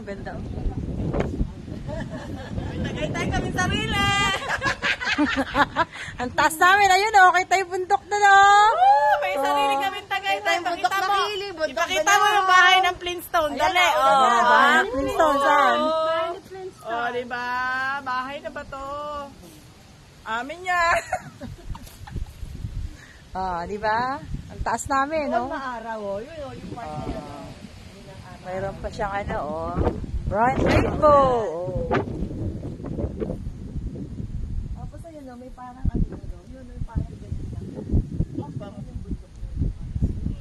ganda. Tagay-tay kami sarili! Ang taas namin, ayun oh, kita yung bundok na no. May sarili kami tagay-tay. Bundok Pakita na mo. Kili, bundok Ipakita na mo lang. yung bahay ng Flintstone. Dali. Bahay ng Flintstone, saan? Oh, diba? Bahay na ba to? Amin yan. Ah, di ba? Ang taas namin, no? Maaraw, oh. Yun, oh, yung part na yun, oh. Mayroon pa siyang ano, oh. Bright rainbow. Oh. Tapos ayun, oh, may parang ano, yun, oh, yung parang ganyan.